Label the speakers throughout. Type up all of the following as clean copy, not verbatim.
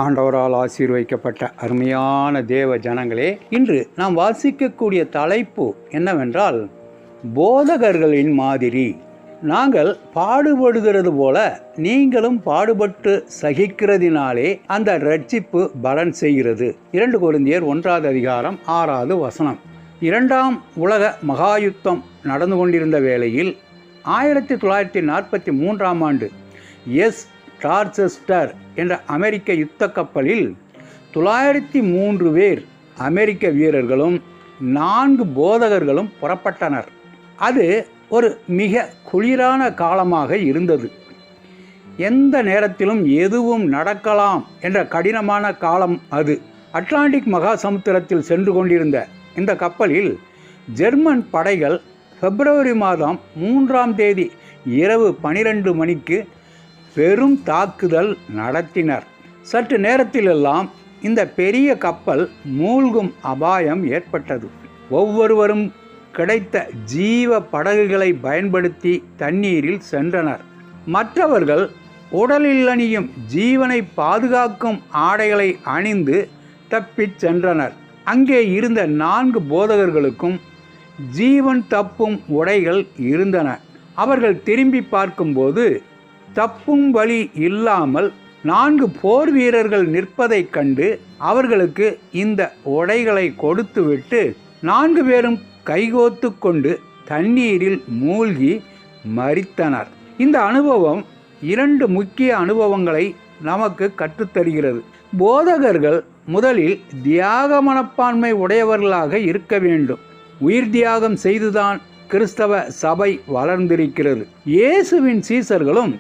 Speaker 1: ஆண்டவரால் ஆசீர்வதிக்கப்பட்ட அருமையான தேவ ஜனங்களே, இன்று நாம் வாசிக்கக்கூடிய தலைப்பு என்னவென்றால், போதகர்களின் மாதிரி. நாங்கள் பாடுபடுகிறது போல நீங்களும் பாடுபட்டு சகிக்கிறதினாலே அந்த இரட்சிப்பு பலன் செய்கிறது. 2 கொரிந்தியர் 1:6 இரண்டாம் உலக மகாயுத்தம் நடந்து கொண்டிருந்த வேளையில் 1943ஆம் ஆண்டு எஸ் டார்ச்செஸ்டர் என்ற அமெரிக்க யுத்த கப்பலில் 903 பேர் அமெரிக்க வீரர்களும் 4 போதகர்களும் புறப்பட்டனர். அது ஒரு மிக குளிரான காலமாக இருந்தது. எந்த நேரத்திலும் எதுவும் நடக்கலாம் என்ற கடினமான காலம் அது. அட்லாண்டிக் மகா சமுத்திரத்தில் சென்று கொண்டிருந்த இந்த கப்பலில் ஜெர்மன் படைகள் பிப்ரவரி மாதம் 3ஆம் தேதி இரவு 12 மணிக்கு பெரும் தாக்குதல் நடத்தினர். சற்று நேரத்திலெல்லாம் இந்த பெரிய கப்பல் மூழ்கும் அபாயம் ஏற்பட்டது. ஒவ்வொருவரும் கிடைத்த ஜீவ படகுகளை பயன்படுத்தி தண்ணீரில் சென்றனர். மற்றவர்கள் உடலில் அணியும் ஜீவனை பாதுகாக்கும் ஆடைகளை அணிந்து தப்பிச் சென்றனர். அங்கே இருந்த 4 போதகர்களுக்கும் ஜீவன் தப்பும் உடைகள் இருந்தன. அவர்கள் திரும்பி பார்க்கும்போது தப்பும் வழி இல்லாமல் 4 போர் வீரர்கள் நிற்பதைக் கண்டு அவர்களுக்கு இந்த உடைகளை கொடுத்துவிட்டு 4 பேரும் கைகோத்து கொண்டு தண்ணீரில் மூழ்கி மரித்தனர். இந்த அனுபவம் 2 முக்கிய அனுபவங்களை நமக்கு கற்றுத்தருகிறது. போதகர்கள் முதலில் தியாக மனப்பான்மை உடையவர்களாக இருக்க வேண்டும். உயிர் தியாகம் செய்துதான் கிறிஸ்தவ சபை வளர்ந்திருக்கிறது. இயேசுவின் சீசர்களும்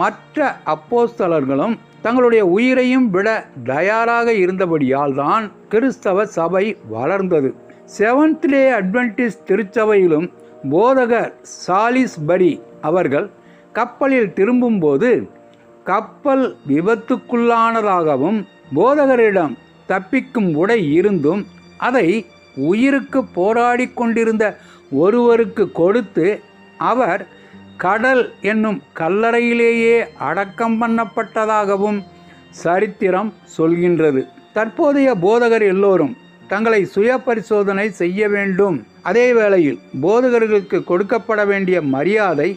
Speaker 1: மற்ற அப்போஸ்தலர்களும் தங்களுடைய உயிரையும் விட தயாராக இருந்தபடியால் தான் கிறிஸ்தவ சபை வளர்ந்தது. செவன்த் டே அட்வென்டிஸ்ட் திருச்சபையிலும் போதகர் சாலிஸ்பரி அவர்கள் கப்பலில் திரும்பும்போது கப்பல் விபத்துக்குள்ளானதாகவும் போதகரிடம் தப்பிக்கும் உடை இருந்தும் அதை உயிருக்கு போராடி கொண்டிருந்த ஒருவருக்கு கொடுத்து அவர் கடல் என்னும் கல்லறையிலேயே அடக்கம் பண்ணப்பட்டதாகவும் சரித்திரம் சொல்கின்றது. தற்போதைய போதகர் எல்லோரும் தங்களை சுய பரிசோதனை செய்ய வேண்டும். அதே வேளையில் போதகர்களுக்கு கொடுக்கப்பட வேண்டிய மரியாதை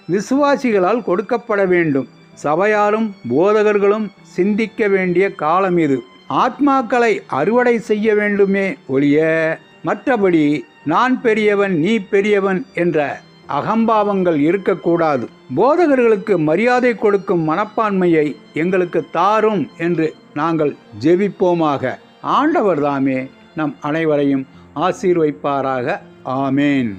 Speaker 1: விசுவாசிகளால் கொடுக்கப்பட வேண்டும். சபையாரும் போதகர்களும் சிந்திக்க வேண்டிய காலம் இது. ஆத்மாக்களை அறுவடை செய்ய வேண்டுமே ஒழிய மற்றபடி நான் பெரியவன் நீ பெரியவன் என்ற அகம்பாவங்கள் இருக்கக்கூடாது. போதகர்களுக்கு மரியாதை கொடுக்கும் மனப்பான்மையை எங்களுக்கு தாரும் என்று நாங்கள் ஜெபிப்போமாக. ஆண்டவர் தாமே நம் அனைவரையும் ஆசீர்வதிப்பாராக. ஆமேன்.